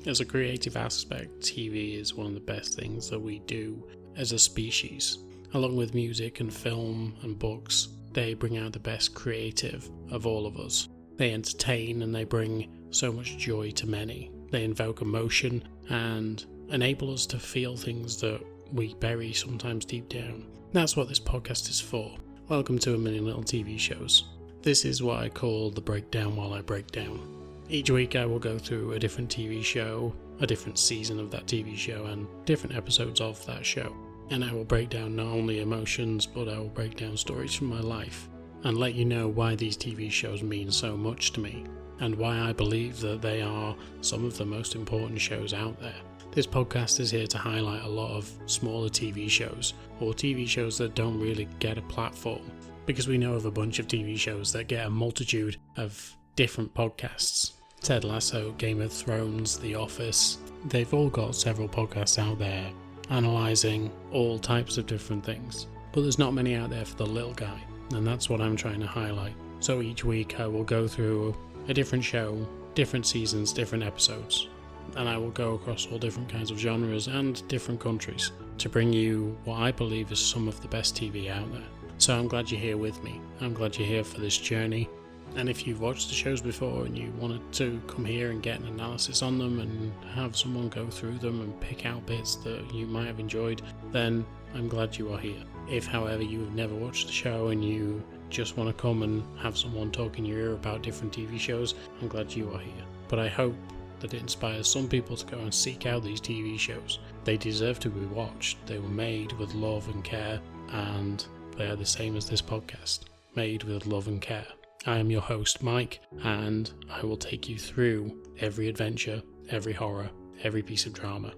As a creative aspect, TV is one of the best things that we do as a species. Along with music and film and books, they bring out the best creative of all of us. They entertain and they bring so much joy to many. They invoke emotion and enable us to feel things that we bury sometimes deep down. That's what this podcast is for. Welcome to A Million Little TV Shows. This is what I call the breakdown while I break down. Each week I will go through a different TV show, a different season of that TV show, and different episodes of that show. And I will break down not only emotions, but I will break down stories from my life, and let you know why these TV shows mean so much to me, and why I believe that they are some of the most important shows out there. This podcast is here to highlight a lot of smaller TV shows, or TV shows that don't really get a platform, because we know of a bunch of TV shows that get a multitude of different podcasts. Ted Lasso, Game of Thrones, The Office, they've all got several podcasts out there analysing all types of different things. But there's not many out there for the little guy, and that's what I'm trying to highlight. So each week I will go through a different show, different seasons, different episodes, and I will go across all different kinds of genres and different countries to bring you what I believe is some of the best TV out there. So I'm glad you're here with me. I'm glad you're here for this journey. And if you've watched the shows before and you wanted to come here and get an analysis on them and have someone go through them and pick out bits that you might have enjoyed, then I'm glad you are here. If, however, you have never watched the show and you just want to come and have someone talk in your ear about different TV shows, I'm glad you are here. But I hope that it inspires some people to go and seek out these TV shows. They deserve to be watched. They were made with love and care, and they are the same as this podcast, made with love and care. I am your host, Mike, and I will take you through every adventure, every horror, every piece of drama,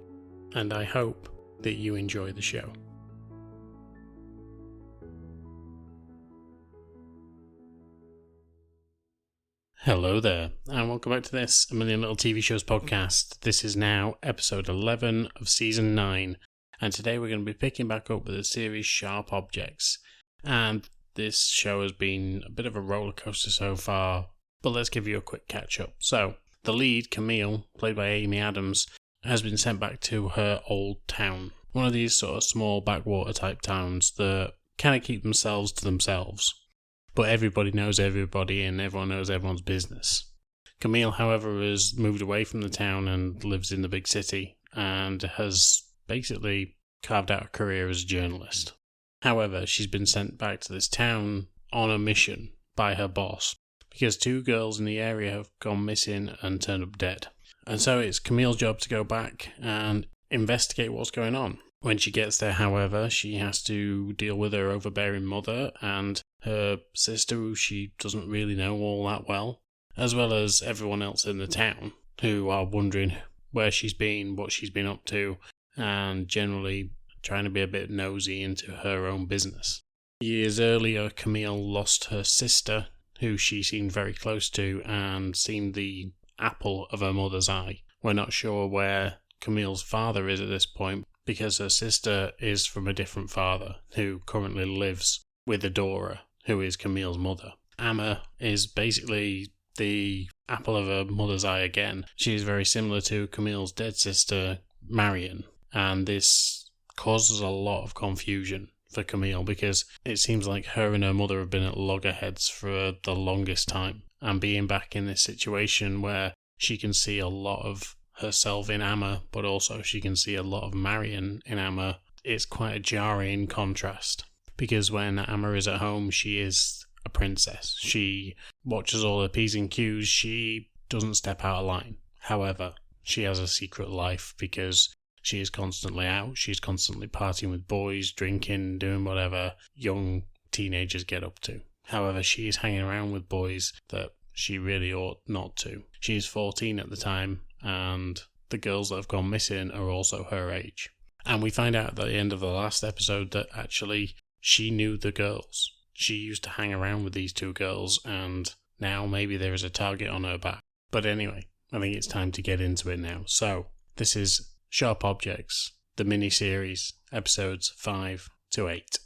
and I hope that you enjoy the show. Hello there, and welcome back to this A Million Little TV Shows podcast. This is now episode 11 of season 9, and today we're going to be picking back up with the series Sharp Objects. And this show has been a bit of a roller coaster so far, but let's give you a quick catch up. So, the lead, Camille, played by Amy Adams, has been sent back to her old town. One of these sort of small backwater type towns that kind of keep themselves to themselves. But everybody knows everybody and everyone knows everyone's business. Camille, however, has moved away from the town and lives in the big city and has basically carved out a career as a journalist. However, she's been sent back to this town on a mission by her boss because 2 girls in the area have gone missing and turned up dead. And so it's Camille's job to go back and investigate what's going on. When she gets there, however, she has to deal with her overbearing mother and her sister, who she doesn't really know all that well, as well as everyone else in the town who are wondering where she's been, what she's been up to, and generally trying to be a bit nosy into her own business. Years earlier, Camille lost her sister, who she seemed very close to and seemed the apple of her mother's eye. We're not sure where Camille's father is at this point, because her sister is from a different father, who currently lives with Adora, who is Camille's mother. Amma is basically the apple of her mother's eye again. She is very similar to Camille's dead sister, Marion, and this causes a lot of confusion for Camille because it seems like her and her mother have been at loggerheads for the longest time, and being back in this situation where she can see a lot of herself in Amma, but also she can see a lot of Marion in Amma, it's quite a jarring contrast because when Amma is at home, she is a princess. She watches all her P's and Q's, she doesn't step out of line. However, she has a secret life because she is constantly out, she's constantly partying with boys, drinking, doing whatever young teenagers get up to. However, she is hanging around with boys that she really ought not to. She is 14 at the time, and the girls that have gone missing are also her age. And we find out at the end of the last episode that actually she knew the girls. She used to hang around with these 2 girls, and now maybe there is a target on her back. But anyway, I think it's time to get into it now. So, this is Sharp Objects, the mini-series, episodes 5 to 8.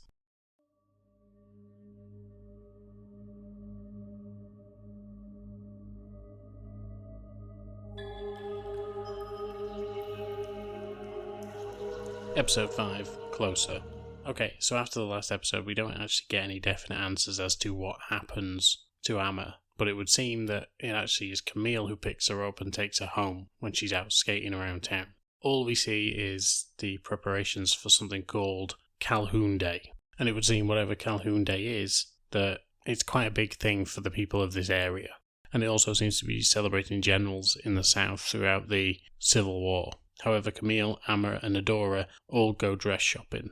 Episode 5, Closer. Okay, so after the last episode, we don't actually get any definite answers as to what happens to Amma, but it would seem that it actually is Camille who picks her up and takes her home when she's out skating around town. All we see is the preparations for something called Calhoun Day, and it would seem whatever Calhoun Day is, that it's quite a big thing for the people of this area, and it also seems to be celebrating generals in the south throughout the Civil War. However, Camille, Amma and Adora all go dress shopping.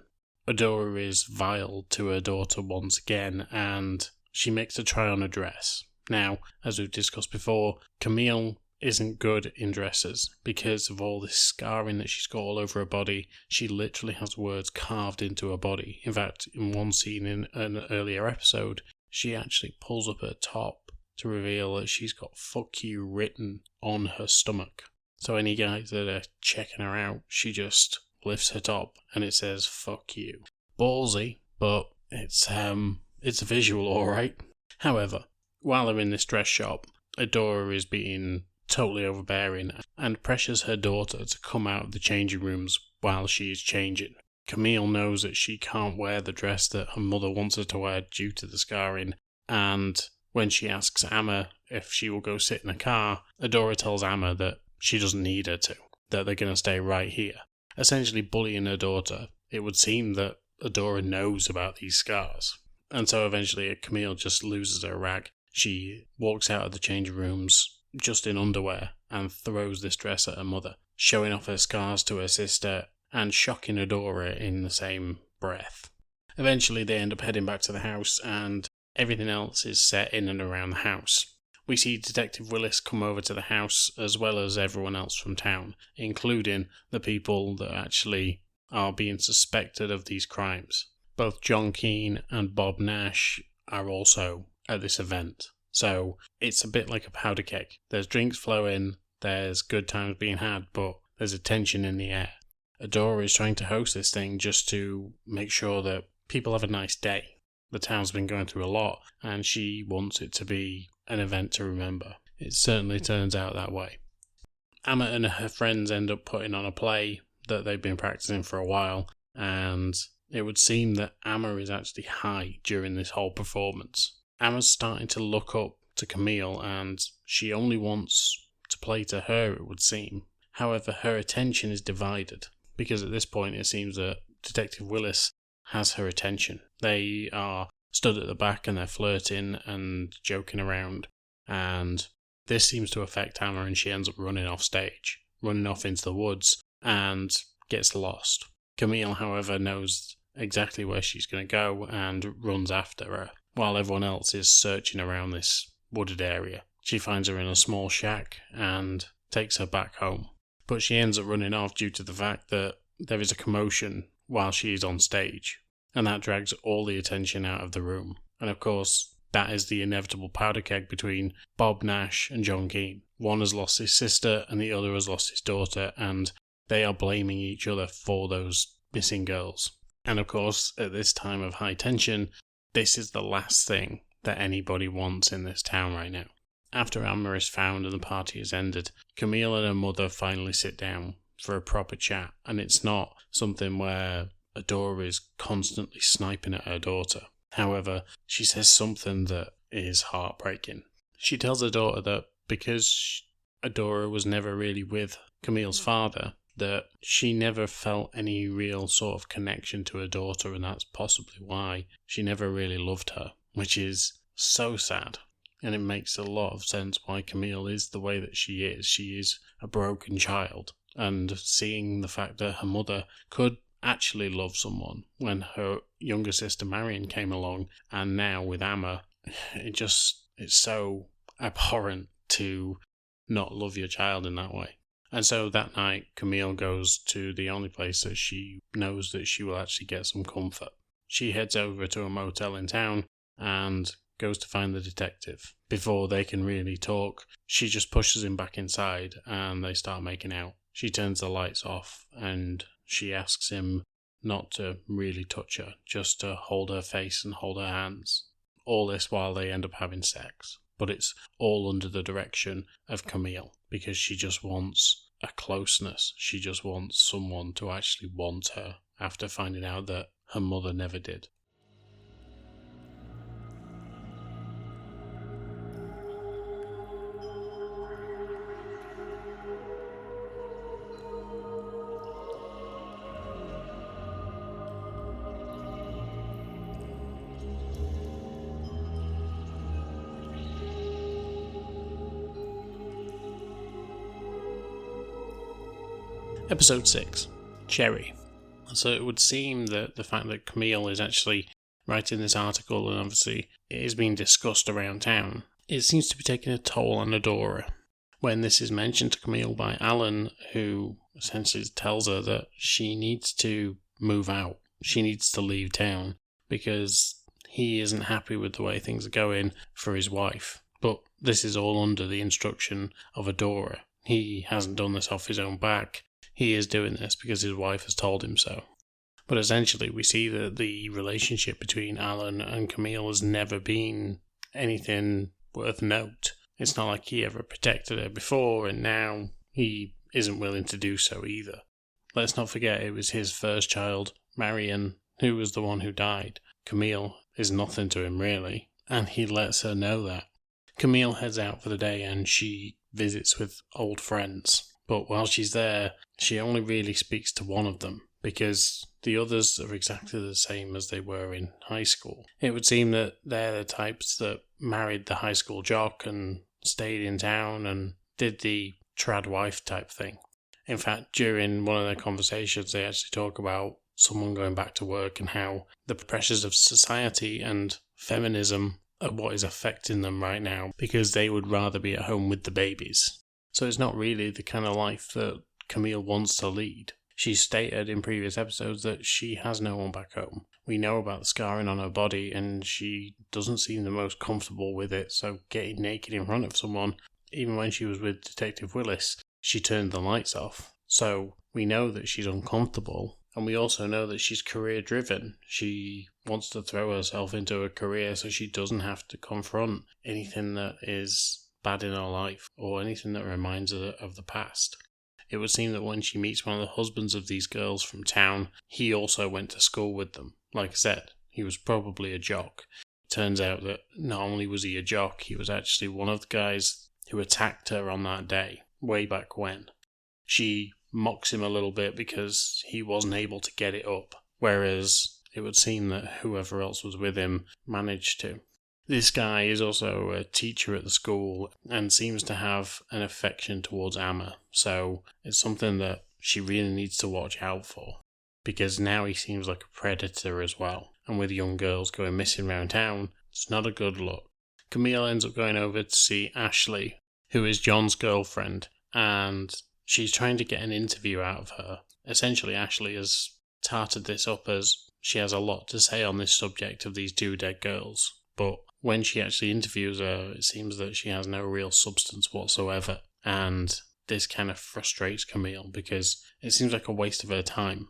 Adora is vile to her daughter once again, and she makes her try on a dress. Now, as we've discussed before, Camille isn't good in dresses because of all this scarring that she's got all over her body. She literally has words carved into her body. In fact, in one scene in an earlier episode, she actually pulls up her top to reveal that she's got "fuck you" written on her stomach. So any guys that are checking her out, she just lifts her top and it says "fuck you." Ballsy, but it's a visual, alright. However, while they're in this dress shop, Adora is being totally overbearing and pressures her daughter to come out of the changing rooms while she is changing. Camille knows that she can't wear the dress that her mother wants her to wear due to the scarring, and when she asks Amma if she will go sit in a car, Adora tells Amma that she doesn't need her to, that they're going to stay right here, essentially bullying her daughter. It would seem that Adora knows about these scars, and so eventually Camille just loses her rag. She walks out of the changing rooms just in underwear and throws this dress at her mother, showing off her scars to her sister and shocking Adora in the same breath. Eventually they end up heading back to the house and everything else is set in and around the house. We see Detective Willis come over to the house as well as everyone else from town, including the people that actually are being suspected of these crimes. Both John Keane and Bob Nash are also at this event. So it's a bit like a powder keg. There's drinks flowing, there's good times being had, but there's a tension in the air. Adora is trying to host this thing just to make sure that people have a nice day. The town's been going through a lot, and she wants it to be an event to remember. It certainly turns out that way. Amma and her friends end up putting on a play that they've been practicing for a while, and it would seem that Amma is actually high during this whole performance. Amma's starting to look up to Camille, and she only wants to play to her, it would seem. However, her attention is divided, because at this point it seems that Detective Willis has her attention. They are stood at the back and they're flirting and joking around, and this seems to affect Amma, and she ends up running off stage, running off into the woods, and gets lost. Camille, however, knows exactly where she's going to go and runs after her, while everyone else is searching around this wooded area. She finds her in a small shack and takes her back home, but she ends up running off due to the fact that there is a commotion while she is on stage, and that drags all the attention out of the room. And of course, that is the inevitable powder keg between Bob Nash and John Keane. One has lost his sister and the other has lost his daughter, and they are blaming each other for those missing girls. And of course, at this time of high tension, this is the last thing that anybody wants in this town right now. After Amma is found and the party has ended, Camille and her mother finally sit down for a proper chat, and it's not something where Adora is constantly sniping at her daughter. However, she says something that is heartbreaking. She tells her daughter that because Adora was never really with Camille's father, that she never felt any real sort of connection to her daughter, and that's possibly why she never really loved her, which is so sad. And it makes a lot of sense why Camille is the way that she is. She is a broken child, and seeing the fact that her mother could actually love someone when her younger sister Marion came along, and now with Amma, it's so abhorrent to not love your child in that way. And so that night, Camille goes to the only place that she knows that she will actually get some comfort. She heads over to a motel in town and goes to find the detective. Before they can really talk, she just pushes him back inside and they start making out. She turns the lights off and she asks him not to really touch her, just to hold her face and hold her hands. All this while they end up having sex. But it's all under the direction of Camille, because she just wants a closeness. She just wants someone to actually want her after finding out that her mother never did. Episode 6, Cherry. So it would seem that the fact that Camille is actually writing this article, and obviously it is being discussed around town, it seems to be taking a toll on Adora. When this is mentioned to Camille by Alan, who essentially tells her that she needs to move out, she needs to leave town, because he isn't happy with the way things are going for his wife. But this is all under the instruction of Adora. He hasn't done this off his own back. He is doing this because his wife has told him so. But essentially, we see that the relationship between Alan and Camille has never been anything worth note. It's not like he ever protected her before, and now he isn't willing to do so either. Let's not forget it was his first child, Marion, who was the one who died. Camille is nothing to him really, and he lets her know that. Camille heads out for the day and she visits with old friends. But while she's there, she only really speaks to one of them, because the others are exactly the same as they were in high school. It would seem that they're the types that married the high school jock and stayed in town and did the trad wife type thing. In fact, during one of their conversations, they actually talk about someone going back to work and how the pressures of society and feminism are what is affecting them right now, because they would rather be at home with the babies. So it's not really the kind of life that Camille wants to lead. She's stated in previous episodes that she has no one back home. We know about the scarring on her body and she doesn't seem the most comfortable with it, so getting naked in front of someone, even when she was with Detective Willis, she turned the lights off. So we know that she's uncomfortable, and we also know that she's career driven. She wants to throw herself into a career so she doesn't have to confront anything that is bad in her life or anything that reminds her of the past. It would seem that when she meets one of the husbands of these girls from town, he also went to school with them. Like I said, he was probably a jock. It turns out that not only was he a jock, he was actually one of the guys who attacked her on that day, way back when. She mocks him a little bit because he wasn't able to get it up, whereas it would seem that whoever else was with him managed to. This guy is also a teacher at the school and seems to have an affection towards Amma, so it's something that she really needs to watch out for, because now he seems like a predator as well, and with young girls going missing around town, it's not a good look. Camille ends up going over to see Ashley, who is John's girlfriend, and she's trying to get an interview out of her. Essentially, Ashley has tarted this up as she has a lot to say on this subject of these two dead girls, but when she actually interviews her, it seems that she has no real substance whatsoever, and this kind of frustrates Camille because it seems like a waste of her time.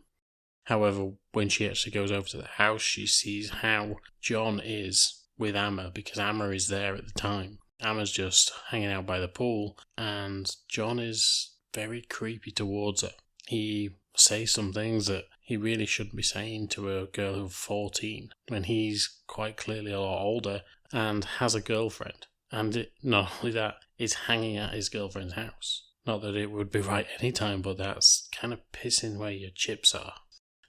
However, when she actually goes over to the house, she sees how John is with Amma, because Amma is there at the time. Amma's just hanging out by the pool, and John is very creepy towards her. He says some things that he really shouldn't be saying to a girl who's 14, when he's quite clearly a lot older and has a girlfriend. And not only that, is hanging at his girlfriend's house. Not that it would be right any time, but that's kind of pissing where your chips are.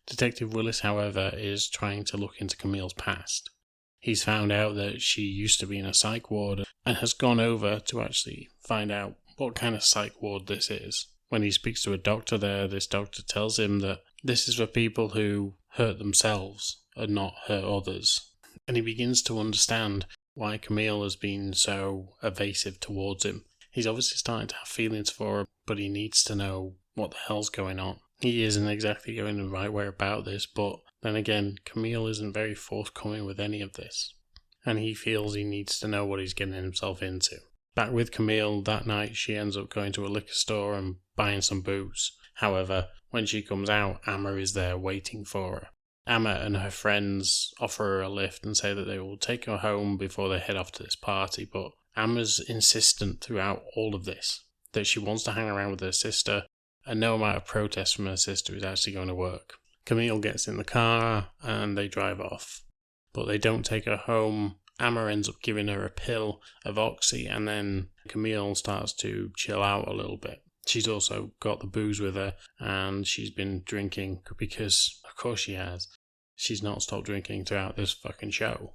Detective Willis, however, is trying to look into Camille's past. He's found out that she used to be in a psych ward and has gone over to actually find out what kind of psych ward this is. When he speaks to a doctor there, this doctor tells him that this is for people who hurt themselves and not hurt others. And he begins to understand why Camille has been so evasive towards him. He's obviously starting to have feelings for her, but he needs to know what the hell's going on. He isn't exactly going the right way about this, but then again, Camille isn't very forthcoming with any of this. And he feels he needs to know what he's getting himself into. Back with Camille, that night she ends up going to a liquor store and buying some booze. However, when she comes out, Amma is there waiting for her. Amma and her friends offer her a lift and say that they will take her home before they head off to this party, but Amma's insistent throughout all of this that she wants to hang around with her sister and no amount of protest from her sister is actually going to work. Camille gets in the car and they drive off, but they don't take her home. Amma ends up giving her a pill of oxy, and then Camille starts to chill out a little bit. She's also got the booze with her, and she's been drinking because, of course she has. She's not stopped drinking throughout this fucking show.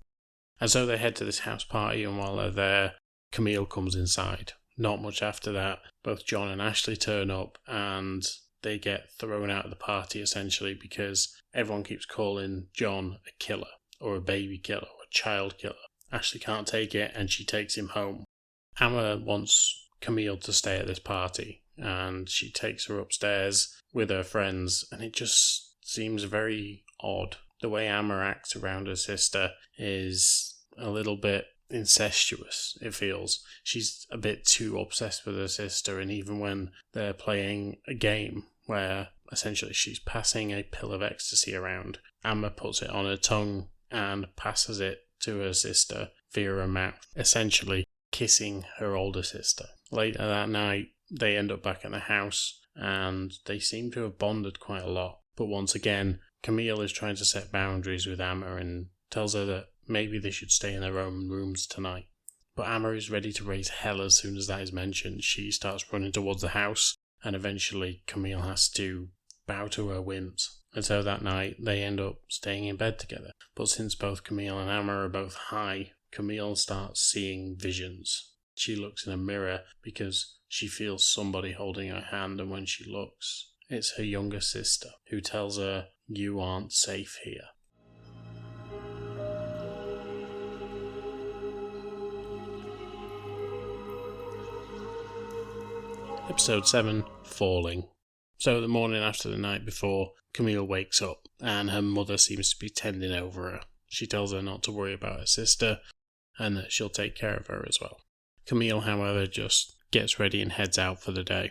And so they head to this house party, and while they're there, Camille comes inside. Not much after that, both John and Ashley turn up, and they get thrown out of the party essentially because everyone keeps calling John a killer, or a baby killer, or a child killer. Ashley can't take it, and she takes him home. Amma wants Camille to stay at this party, and she takes her upstairs with her friends, and it just seems very odd. The way Amma acts around her sister is a little bit incestuous, it feels. She's a bit too obsessed with her sister, and even when they're playing a game where essentially she's passing a pill of ecstasy around, Amma puts it on her tongue and passes it to her sister via her mouth, essentially kissing her older sister. Later that night, they end up back at the house, and they seem to have bonded quite a lot. But once again, Camille is trying to set boundaries with Amma and tells her that maybe they should stay in their own rooms tonight. But Amma is ready to raise hell as soon as that is mentioned. She starts running towards the house, and eventually Camille has to bow to her whims. And so that night, they end up staying in bed together. But since both Camille and Amma are both high, Camille starts seeing visions. She looks in a mirror because she feels somebody holding her hand, and when she looks, it's her younger sister who tells her, "You aren't safe here." Episode 7, Falling. So the morning after the night before, Camille wakes up, and her mother seems to be tending over her. She tells her not to worry about her sister, and that she'll take care of her as well. Camille, however, just gets ready and heads out for the day.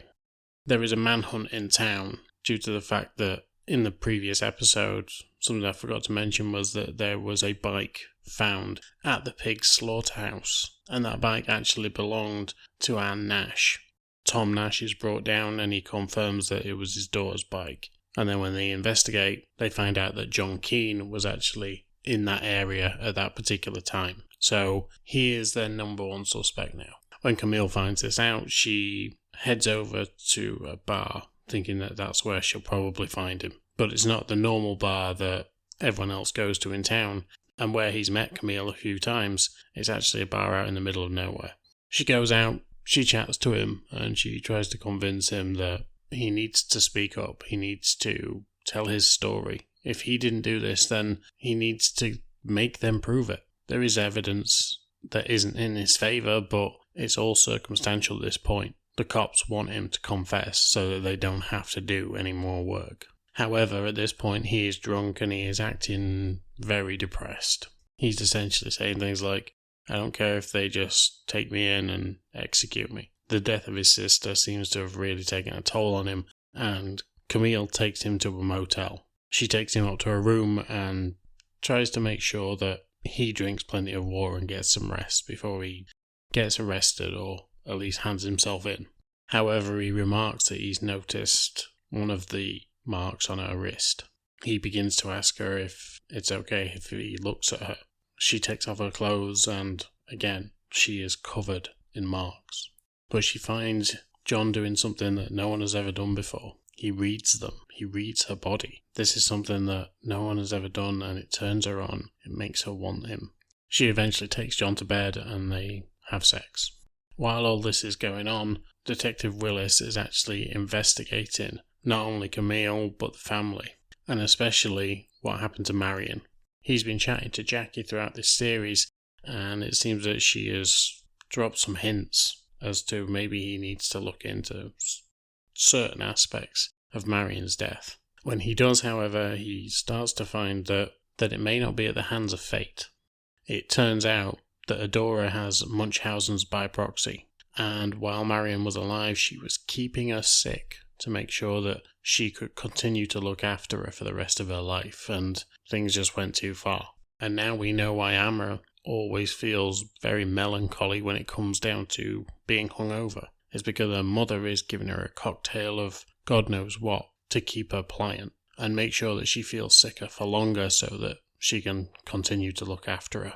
There is a manhunt in town due to the fact that in the previous episode, something I forgot to mention was that there was a bike found at the pig slaughterhouse, and that bike actually belonged to Anne Nash. Tom Nash is brought down, and he confirms that it was his daughter's bike. And then when they investigate, they find out that John Keane was actually in that area at that particular time. So he is their number one suspect now. When Camille finds this out, she heads over to a bar, thinking that that's where she'll probably find him. But it's not the normal bar that everyone else goes to in town, and where he's met Camille a few times. It's actually a bar out in the middle of nowhere. She goes out, she chats to him, and she tries to convince him that he needs to speak up. He needs to tell his story. If he didn't do this, then he needs to make them prove it. There is evidence that isn't in his favour, but it's all circumstantial at this point. The cops want him to confess so that they don't have to do any more work. However, at this point, he is drunk and he is acting very depressed. He's essentially saying things like, "I don't care if they just take me in and execute me." The death of his sister seems to have really taken a toll on him, and Camille takes him to a motel. She takes him up to her room and tries to make sure that he drinks plenty of water and gets some rest before he gets arrested, or at least hands himself in. However, he remarks that he's noticed one of the marks on her wrist. He begins to ask her if it's okay if he looks at her. She takes off her clothes, and again, she is covered in marks. But she finds John doing something that no one has ever done before. He reads them. He reads her body. This is something that no one has ever done, and it turns her on. It makes her want him. She eventually takes John to bed, and they have sex. While all this is going on, Detective Willis is actually investigating not only Camille, but the family, and especially what happened to Marion. He's been chatting to Jackie throughout this series, and it seems that she has dropped some hints as to maybe he needs to look into certain aspects of Marion's death. When he does, however, he starts to find that it may not be at the hands of fate. It turns out that Adora has Munchausen's by proxy, and while Marion was alive, she was keeping her sick to make sure that she could continue to look after her for the rest of her life, and things just went too far. And now we know why Amma always feels very melancholy when it comes down to being hungover. It's because her mother is giving her a cocktail of God knows what to keep her pliant and make sure that she feels sicker for longer so that she can continue to look after her.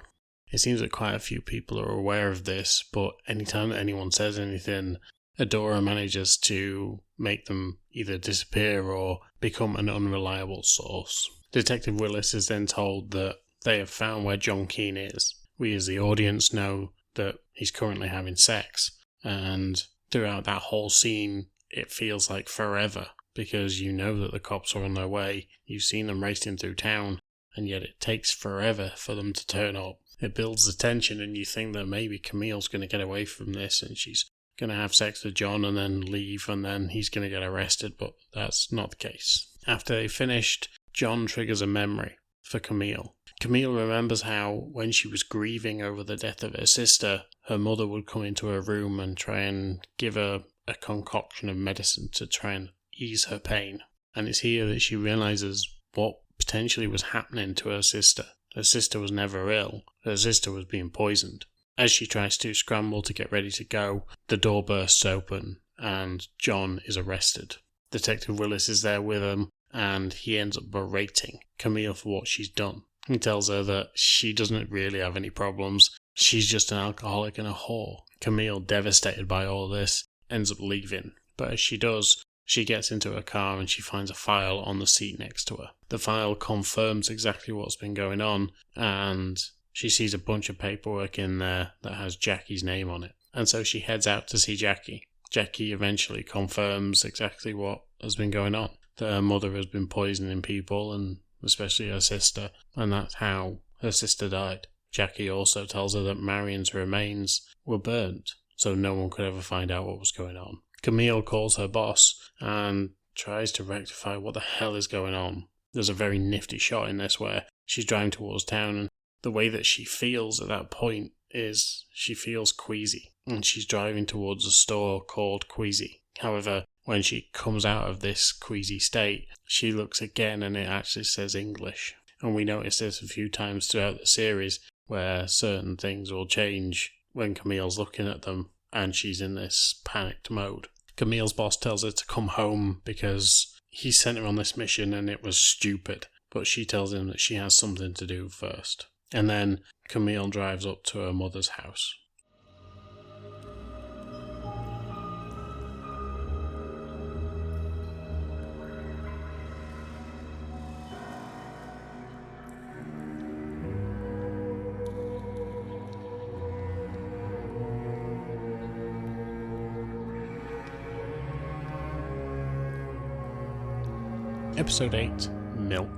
It seems that quite a few people are aware of this, but anytime that anyone says anything, Adora manages to make them either disappear or become an unreliable source. Detective Willis is then told that they have found where John Keane is. We as the audience know that he's currently having sex, and throughout that whole scene it feels like forever, because you know that the cops are on their way, you've seen them racing through town, and yet it takes forever for them to turn up. It builds the tension, and you think that maybe Camille's going to get away from this and she's going to have sex with John and then leave, and then he's going to get arrested, but that's not the case. After they finished, John triggers a memory for Camille. Camille remembers how, when she was grieving over the death of her sister, her mother would come into her room and try and give her a concoction of medicine to try and ease her pain. And it's here that she realises what potentially was happening to her sister. Her sister was never ill. Her sister was being poisoned. As she tries to scramble to get ready to go, the door bursts open and John is arrested. Detective Willis is there with him, and he ends up berating Camille for what she's done. He tells her that she doesn't really have any problems. She's just an alcoholic and a whore. Camille, devastated by all this, ends up leaving. But as she does, she gets into her car and she finds a file on the seat next to her. The file confirms exactly what's been going on, and she sees a bunch of paperwork in there that has Jackie's name on it. And so she heads out to see Jackie. Jackie eventually confirms exactly what has been going on. That her mother has been poisoning people, and especially her sister, and that's how her sister died. Jackie also tells her that Marion's remains were burnt, so no one could ever find out what was going on. Camille calls her boss and tries to rectify what the hell is going on. There's a very nifty shot in this where she's driving towards town, and the way that she feels at that point is she feels queasy, and she's driving towards a store called Queasy. However, when she comes out of this queasy state, she looks again and it actually says English. And we notice this a few times throughout the series where certain things will change when Camille's looking at them and she's in this panicked mode. Camille's boss tells her to come home because he sent her on this mission and it was stupid, but she tells him that she has something to do first. And then Camille drives up to her mother's house. Episode 8, Mill.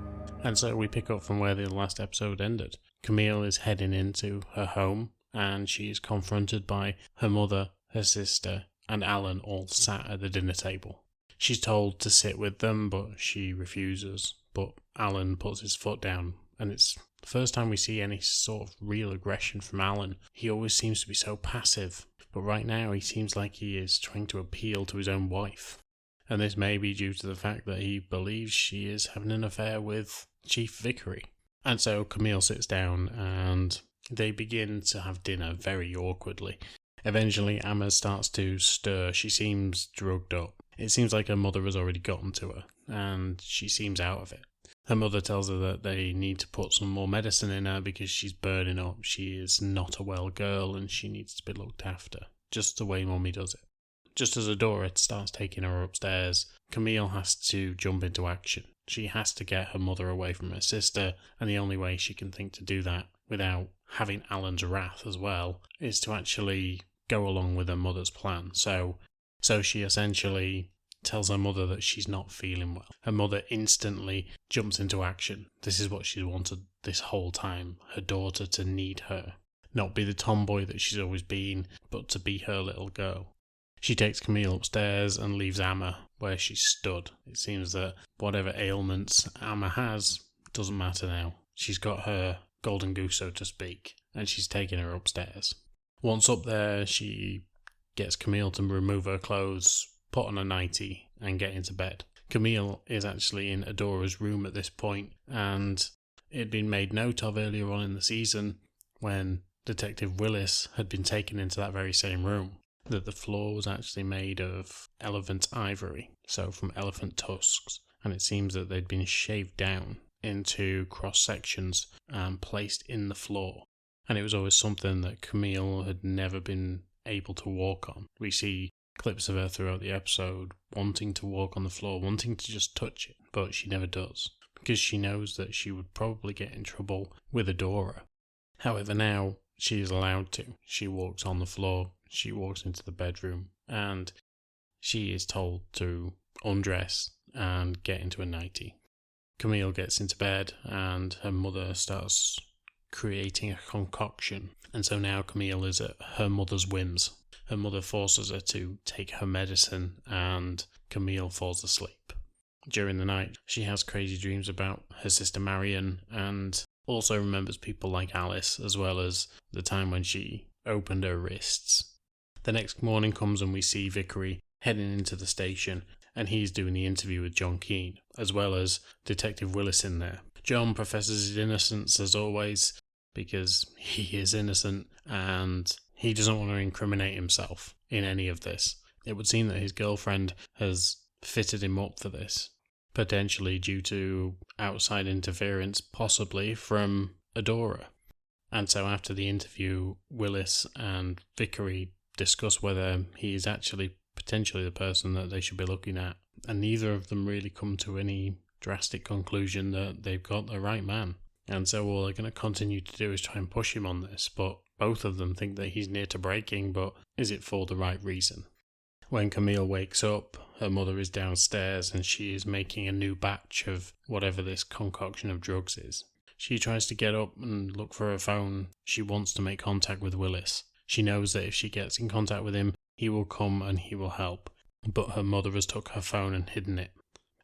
And so we pick up from where the last episode ended. Camille is heading into her home, and she is confronted by her mother, her sister, and Alan all sat at the dinner table. She's told to sit with them, but she refuses. But Alan puts his foot down, and it's the first time we see any sort of real aggression from Alan. He always seems to be so passive, but right now he seems like he is trying to appeal to his own wife. And this may be due to the fact that he believes she is having an affair with Chief Vickery. And so Camille sits down and they begin to have dinner very awkwardly. Eventually Amma starts to stir. She seems drugged up. It seems like her mother has already gotten to her and she seems out of it. Her mother tells her that they need to put some more medicine in her because she's burning up. She is not a well girl and she needs to be looked after, just the way Mummy does it. Just as Adora starts taking her upstairs, Camille has to jump into action. She has to get her mother away from her sister, and the only way she can think to do that without having Alan's wrath as well is to actually go along with her mother's plan. So she essentially tells her mother that she's not feeling well. Her mother instantly jumps into action. This is what she's wanted this whole time, her daughter to need her. Not be the tomboy that she's always been, but to be her little girl. She takes Camille upstairs and leaves Amma where she stood. It seems that whatever ailments Amma has doesn't matter now. She's got her golden goose, so to speak, and she's taking her upstairs. Once up there, she gets Camille to remove her clothes, put on a nightie, and get into bed. Camille is actually in Adora's room at this point, and it had been made note of earlier on in the season when Detective Willis had been taken into that very same room, that the floor was actually made of elephant ivory, so from elephant tusks, and it seems that they'd been shaved down into cross sections and placed in the floor. And it was always something that Camille had never been able to walk on. We see clips of her throughout the episode wanting to walk on the floor, wanting to just touch it, but she never does, because she knows that she would probably get in trouble with Adora. However, now she is allowed to. She walks on the floor, she walks into the bedroom, and she is told to undress and get into a nightie. Camille gets into bed and her mother starts creating a concoction, and so now Camille is at her mother's whims. Her mother forces her to take her medicine and Camille falls asleep. During the night, she has crazy dreams about her sister Marion and also remembers people like Alice, as well as the time when she opened her wrists. The next morning comes and we see Vickery heading into the station, and he's doing the interview with John Keane, as well as Detective Willis in there. John professes his innocence as always, because he is innocent and he doesn't want to incriminate himself in any of this. It would seem that his girlfriend has fitted him up for this, potentially due to outside interference, possibly from Adora. And so after the interview, Willis and Vickery discuss whether he is actually potentially the person that they should be looking at, and neither of them really come to any drastic conclusion that they've got the right man. And so all they're going to continue to do is try and push him on this, but both of them think that he's near to breaking, but is it for the right reason? When Camille wakes up, her mother is downstairs and she is making a new batch of whatever this concoction of drugs is. She tries to get up and look for her phone. She wants to make contact with Willis. She knows that if she gets in contact with him, he will come and he will help. But her mother has took her phone and hidden it.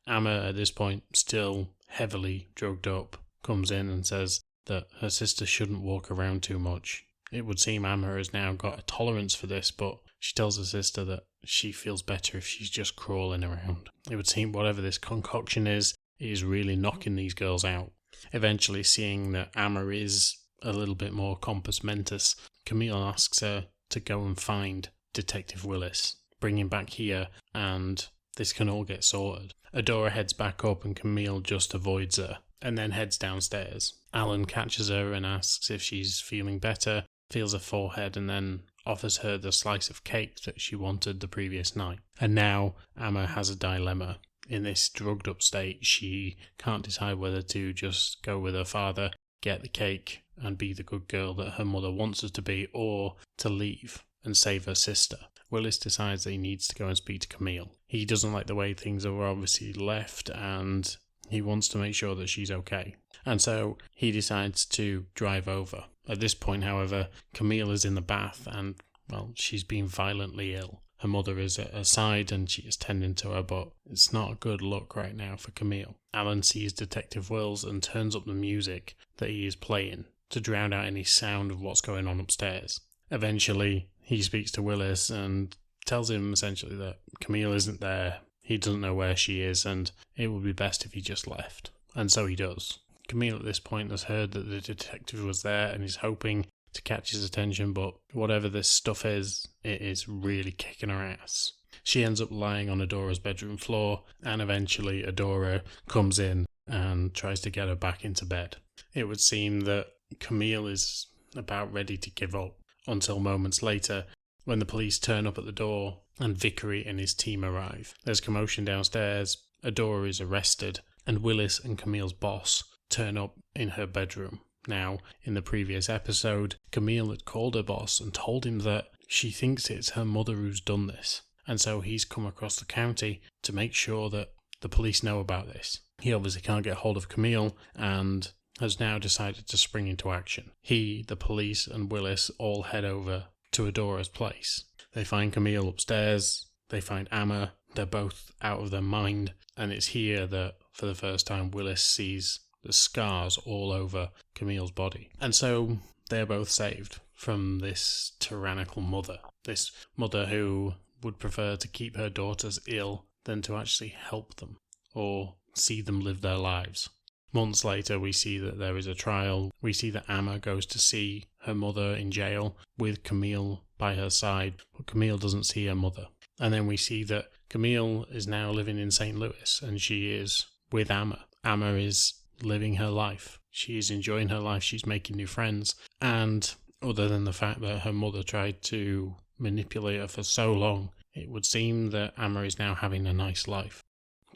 Amma, at this point, still heavily drugged up, comes in and says that her sister shouldn't walk around too much. It would seem Amma has now got a tolerance for this, but she tells her sister that she feels better if she's just crawling around. It would seem whatever this concoction is really knocking these girls out. Eventually, seeing that Amma is a little bit more compos mentis, Camille asks her to go and find Detective Willis, bring him back here, and this can all get sorted. Adora heads back up and Camille just avoids her, and then heads downstairs. Alan catches her and asks if she's feeling better, feels her forehead, and then offers her the slice of cake that she wanted the previous night. And now Amma has a dilemma. In this drugged up state, she can't decide whether to just go with her father, get the cake, and be the good girl that her mother wants her to be, or to leave and save her sister. Willis decides that he needs to go and speak to Camille. He doesn't like the way things are obviously left, and he wants to make sure that she's okay. And so he decides to drive over. At this point, however, Camille is in the bath and, well, she's been violently ill. Her mother is at her side and she is tending to her, but it's not a good look right now for Camille. Alan sees Detective Wills and turns up the music that he is playing to drown out any sound of what's going on upstairs. Eventually, he speaks to Willis and tells him essentially that Camille isn't there, he doesn't know where she is, and it would be best if he just left. And so he does. Camille at this point has heard that the detective was there and is hoping to catch his attention, but whatever this stuff is, it is really kicking her ass. She ends up lying on Adora's bedroom floor, and eventually Adora comes in and tries to get her back into bed. It would seem that Camille is about ready to give up, until moments later when the police turn up at the door and Vickery and his team arrive. There's commotion downstairs, Adora is arrested, and Willis and Camille's boss turn up in her bedroom. Now, in the previous episode, Camille had called her boss and told him that she thinks it's her mother who's done this, and so he's come across the county to make sure that the police know about this. He obviously can't get hold of Camille and has now decided to spring into action. He, the police, and Willis all head over to Adora's place. They find Camille upstairs, they find Amma, they're both out of their mind, and it's here that, for the first time, Willis sees the scars all over Camille's body. And so they're both saved from this tyrannical mother. This mother who would prefer to keep her daughters ill than to actually help them or see them live their lives. Months later, we see that there is a trial. We see that Amma goes to see her mother in jail with Camille by her side, but Camille doesn't see her mother. And then we see that Camille is now living in St. Louis, and she is with Amma. Amma is living her life. She is enjoying her life. She's making new friends. And other than the fact that her mother tried to manipulate her for so long, it would seem that Amma is now having a nice life.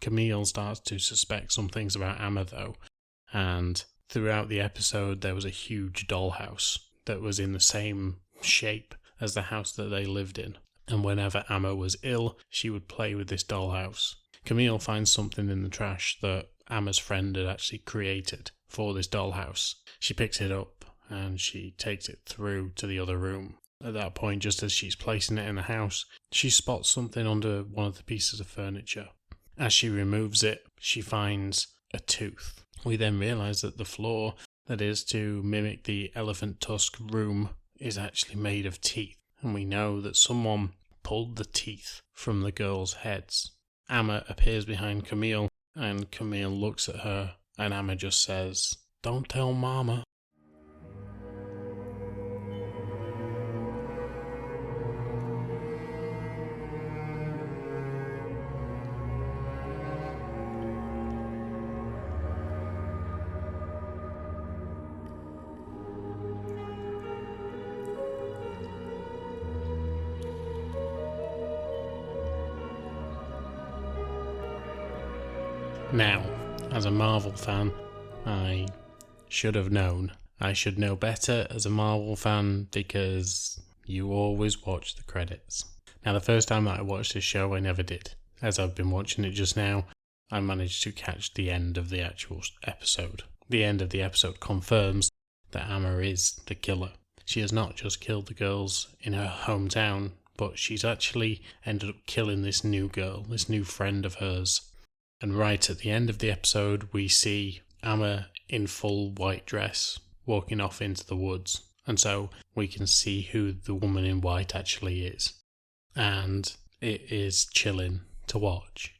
Camille starts to suspect some things about Amma, though, and throughout the episode there was a huge dollhouse that was in the same shape as the house that they lived in, and whenever Amma was ill, she would play with this dollhouse. Camille finds something in the trash that Amma's friend had actually created for this dollhouse. She picks it up and she takes it through to the other room. At that point, just as she's placing it in the house, she spots something under one of the pieces of furniture. As she removes it, she finds a tooth. We then realise that the floor that is to mimic the elephant tusk room is actually made of teeth. And we know that someone pulled the teeth from the girls' heads. Amma appears behind Camille, and Camille looks at her, and Amma just says, "Don't tell Mama." Now, as a Marvel fan, I should have known. I should know better as a Marvel fan because you always watch the credits. Now, the first time that I watched this show, I never did. As I've been watching it just now, I managed to catch the end of the actual episode. The end of the episode confirms that Amma is the killer. She has not just killed the girls in her hometown, but she's actually ended up killing this new girl, this new friend of hers. And right at the end of the episode, we see Amma in full white dress walking off into the woods. And so we can see who the woman in white actually is. And it is chilling to watch.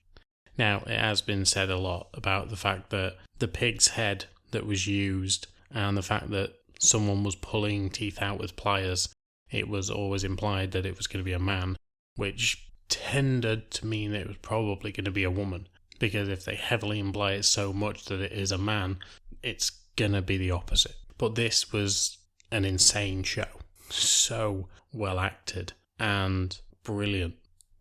Now, it has been said a lot about the fact that the pig's head that was used and the fact that someone was pulling teeth out with pliers, it was always implied that it was going to be a man, which tended to mean that it was probably going to be a woman. Because if they heavily imply it so much that it is a man, it's gonna be the opposite. But this was an insane show. So well acted and brilliant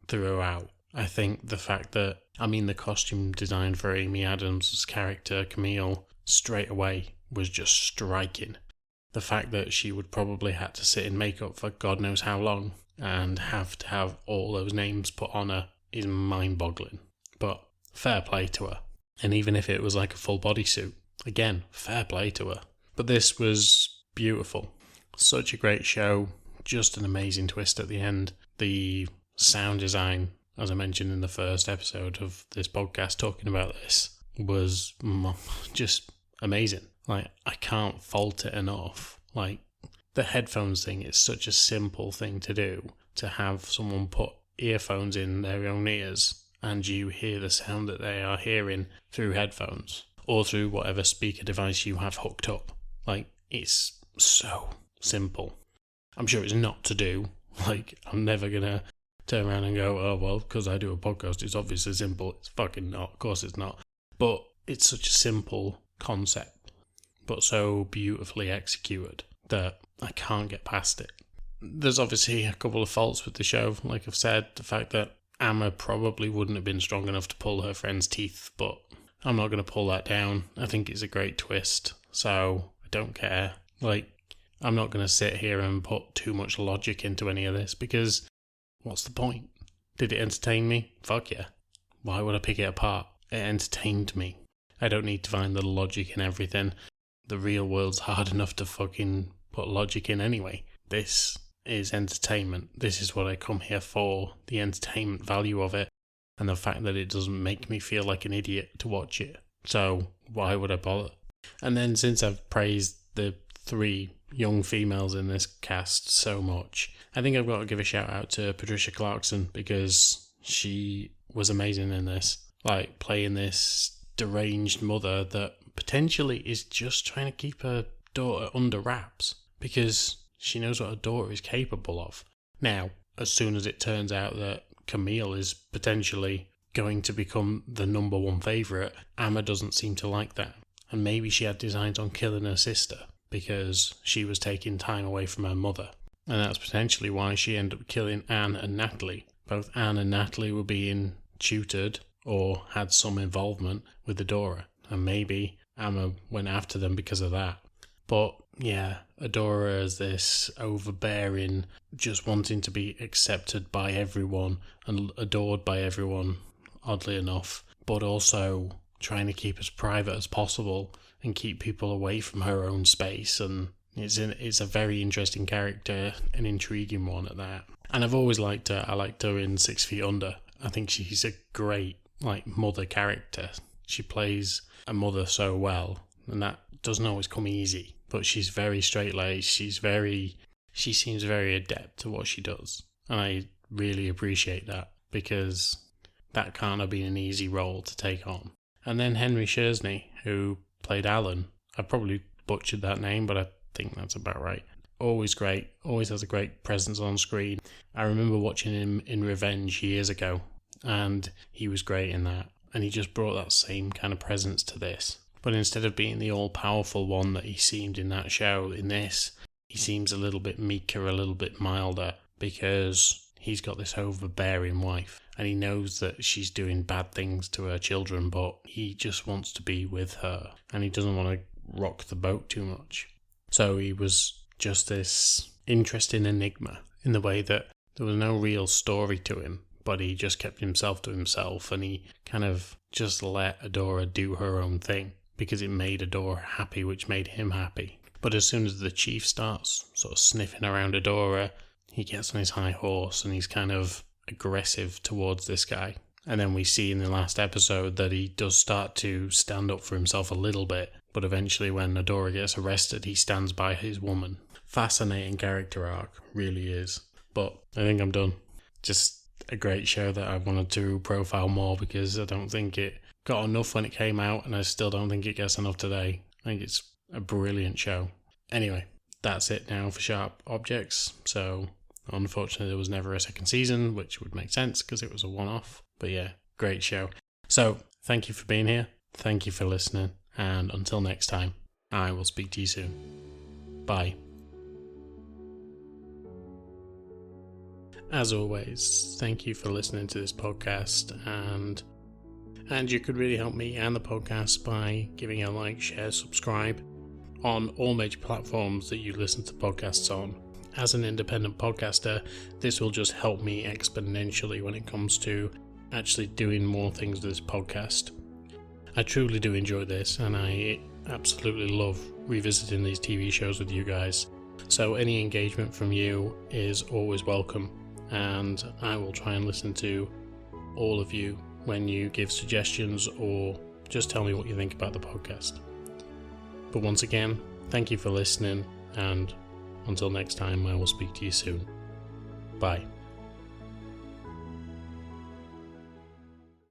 throughout. I think the fact that, the costume design for Amy Adams' character, Camille, straight away was just striking. The fact that she would probably have to sit in makeup for God knows how long and have to have all those names put on her is mind-boggling. But fair play to her. And even if it was like a full bodysuit, again, fair play to her. But this was beautiful. Such a great show. Just an amazing twist at the end. The sound design, as I mentioned in the first episode of this podcast talking about this, was just amazing. I can't fault it enough. The headphones thing is such a simple thing to do. To have someone put earphones in their own ears and you hear the sound that they are hearing through headphones or through whatever speaker device you have hooked up. It's so simple. I'm sure it's not to do. I'm never going to turn around and go, oh, well, because I do a podcast, it's obviously simple. It's fucking not. Of course it's not. But it's such a simple concept, but so beautifully executed that I can't get past it. There's obviously a couple of faults with the show. Like I've said, the fact that Amma probably wouldn't have been strong enough to pull her friend's teeth, but I'm not going to pull that down. I think it's a great twist, so I don't care. I'm not going to sit here and put too much logic into any of this, because what's the point? Did it entertain me? Fuck yeah. Why would I pick it apart? It entertained me. I don't need to find the logic in everything. The real world's hard enough to fucking put logic in anyway. This is entertainment. This is what I come here for, the entertainment value of it, and the fact that it doesn't make me feel like an idiot to watch it. So why would I bother? And then since I've praised the 3 young females in this cast so much, I think I've got to give a shout out to Patricia Clarkson, because she was amazing in this, playing this deranged mother that potentially is just trying to keep her daughter under wraps, because she knows what her daughter is capable of. Now, as soon as it turns out that Camille is potentially going to become the number one favourite, Amma doesn't seem to like that. And maybe she had designs on killing her sister because she was taking time away from her mother. And that's potentially why she ended up killing Anne and Natalie. Both Anne and Natalie were being tutored or had some involvement with Adora. And maybe Amma went after them because of that. But yeah, Adora is this overbearing, just wanting to be accepted by everyone and adored by everyone, oddly enough, but also trying to keep as private as possible and keep people away from her own space. And it's a very interesting character, an intriguing one at that. And I've always liked her. I liked her in 6 Feet Under. I think she's a great mother character. She plays a mother so well, and that doesn't always come easy. But she's very straight-laced. She seems very adept to what she does. And I really appreciate that, because that can't have been an easy role to take on. And then Henry Shersney, who played Alan. I probably butchered that name, but I think that's about right. Always great. Always has a great presence on screen. I remember watching him in Revenge years ago, and he was great in that. And he just brought that same kind of presence to this. But instead of being the all-powerful one that he seemed in that show, in this, he seems a little bit meeker, a little bit milder, because he's got this overbearing wife. And he knows that she's doing bad things to her children, but he just wants to be with her. And he doesn't want to rock the boat too much. So he was just this interesting enigma in the way that there was no real story to him, but he just kept himself to himself, and he kind of just let Adora do her own thing because it made Adora happy, which made him happy. But as soon as the chief starts sort of sniffing around Adora, he gets on his high horse and he's kind of aggressive towards this guy. And then we see in the last episode that he does start to stand up for himself a little bit, but eventually when Adora gets arrested, he stands by his woman. Fascinating character arc, really is. But I think I'm done. Just a great show that I wanted to profile more, because I don't think it got enough when it came out, and I still don't think it gets enough today. I think it's a brilliant show. Anyway, that's it now for Sharp Objects. So unfortunately there was never a second season, which would make sense because it was a one-off. But yeah, great show. So thank you for being here. Thank you for listening. And until next time, I will speak to you soon. Bye. As always, thank you for listening to this podcast, and you could really help me and the podcast by giving a like, share, subscribe on all major platforms that you listen to podcasts on. As an independent podcaster, this will just help me exponentially when it comes to actually doing more things with this podcast. I truly do enjoy this, and I absolutely love revisiting these TV shows with you guys. So any engagement from you is always welcome, and I will try and listen to all of you when you give suggestions or just tell me what you think about the podcast. But once again, thank you for listening, and until next time, I will speak to you soon. Bye.